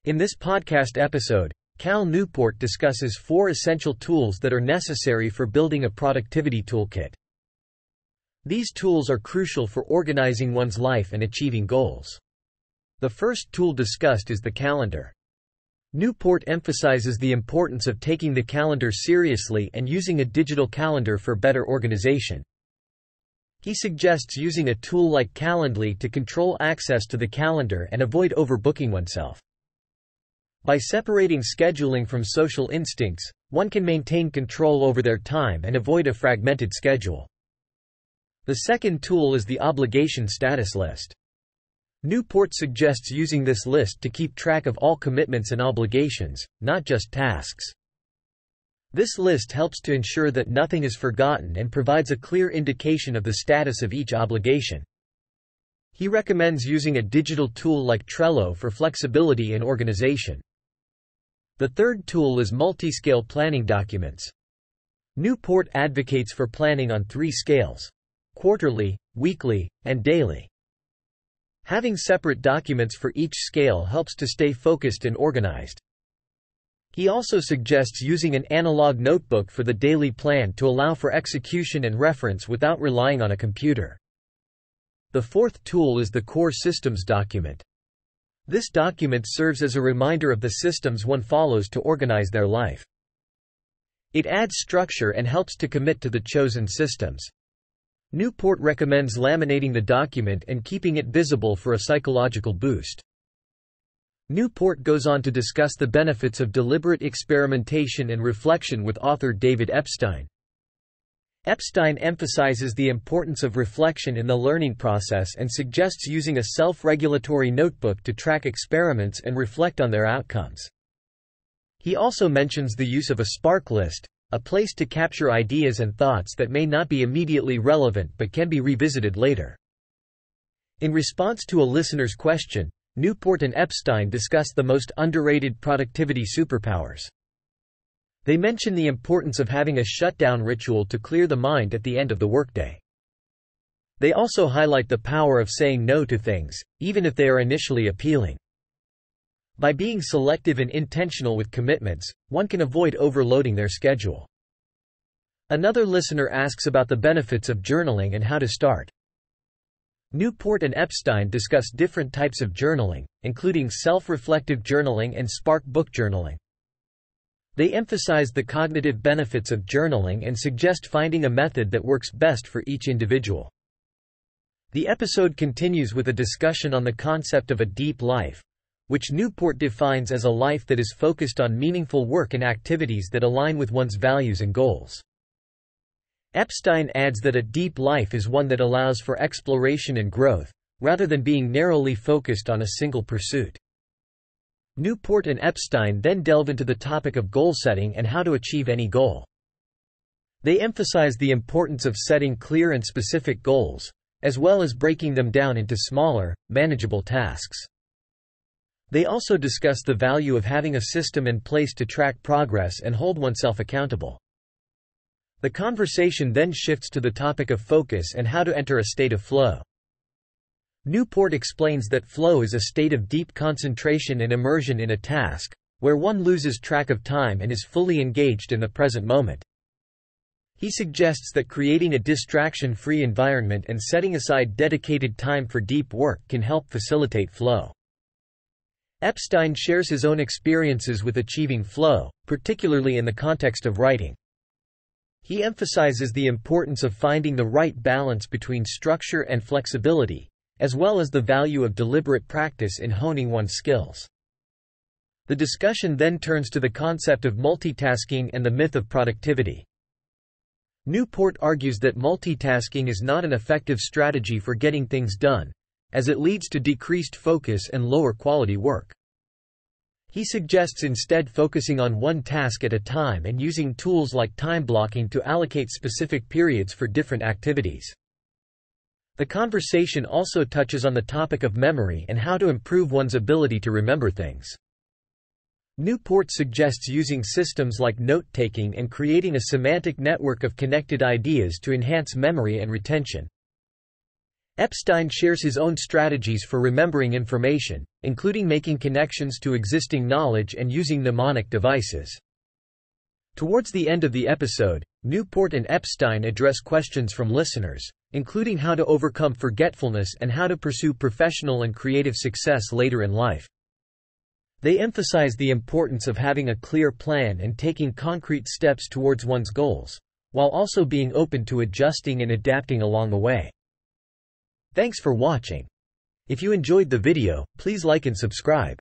In this podcast episode, Cal Newport discusses 4 essential tools that are necessary for building a productivity toolkit. These tools are crucial for organizing one's life and achieving goals. The first tool discussed is the calendar. Newport emphasizes the importance of taking the calendar seriously and using a digital calendar for better organization. He suggests using a tool like Calendly to control access to the calendar and avoid overbooking oneself. By separating scheduling from social instincts, one can maintain control over their time and avoid a fragmented schedule. The second tool is the obligation status list. Newport suggests using this list to keep track of all commitments and obligations, not just tasks. This list helps to ensure that nothing is forgotten and provides a clear indication of the status of each obligation. He recommends using a digital tool like Trello for flexibility and organization. The third tool is multi-scale planning documents. Newport advocates for planning on 3 scales: quarterly, weekly, and daily. Having separate documents for each scale helps to stay focused and organized. He also suggests using an analog notebook for the daily plan to allow for execution and reference without relying on a computer. The fourth tool is the core systems document. This document serves as a reminder of the systems one follows to organize their life. It adds structure and helps to commit to the chosen systems. Newport recommends laminating the document and keeping it visible for a psychological boost. Newport goes on to discuss the benefits of deliberate experimentation and reflection with author David Epstein. Epstein emphasizes the importance of reflection in the learning process and suggests using a self-regulatory notebook to track experiments and reflect on their outcomes. He also mentions the use of a spark list, a place to capture ideas and thoughts that may not be immediately relevant but can be revisited later. In response to a listener's question, Newport and Epstein discuss the most underrated productivity superpowers. They mention the importance of having a shutdown ritual to clear the mind at the end of the workday. They also highlight the power of saying no to things, even if they are initially appealing. By being selective and intentional with commitments, one can avoid overloading their schedule. Another listener asks about the benefits of journaling and how to start. Newport and Epstein discuss different types of journaling, including self-reflective journaling and spark book journaling. They emphasize the cognitive benefits of journaling and suggest finding a method that works best for each individual. The episode continues with a discussion on the concept of a deep life, which Newport defines as a life that is focused on meaningful work and activities that align with one's values and goals. Epstein adds that a deep life is one that allows for exploration and growth, rather than being narrowly focused on a single pursuit. Newport and Epstein then delve into the topic of goal setting and how to achieve any goal. They emphasize the importance of setting clear and specific goals, as well as breaking them down into smaller, manageable tasks. They also discuss the value of having a system in place to track progress and hold oneself accountable. The conversation then shifts to the topic of focus and how to enter a state of flow. Newport explains that flow is a state of deep concentration and immersion in a task, where one loses track of time and is fully engaged in the present moment. He suggests that creating a distraction-free environment and setting aside dedicated time for deep work can help facilitate flow. Epstein shares his own experiences with achieving flow, particularly in the context of writing. He emphasizes the importance of finding the right balance between structure and flexibility, as well as the value of deliberate practice in honing one's skills. The discussion then turns to the concept of multitasking and the myth of productivity. Newport argues that multitasking is not an effective strategy for getting things done, as it leads to decreased focus and lower quality work. He suggests instead focusing on one task at a time and using tools like time blocking to allocate specific periods for different activities. The conversation also touches on the topic of memory and how to improve one's ability to remember things. Newport suggests using systems like note-taking and creating a semantic network of connected ideas to enhance memory and retention. Epstein shares his own strategies for remembering information, including making connections to existing knowledge and using mnemonic devices. Towards the end of the episode, Newport and Epstein address questions from listeners, including how to overcome forgetfulness and how to pursue professional and creative success later in life. They emphasize the importance of having a clear plan and taking concrete steps towards one's goals, while also being open to adjusting and adapting along the way. Thanks for watching. If you enjoyed the video, please like and subscribe.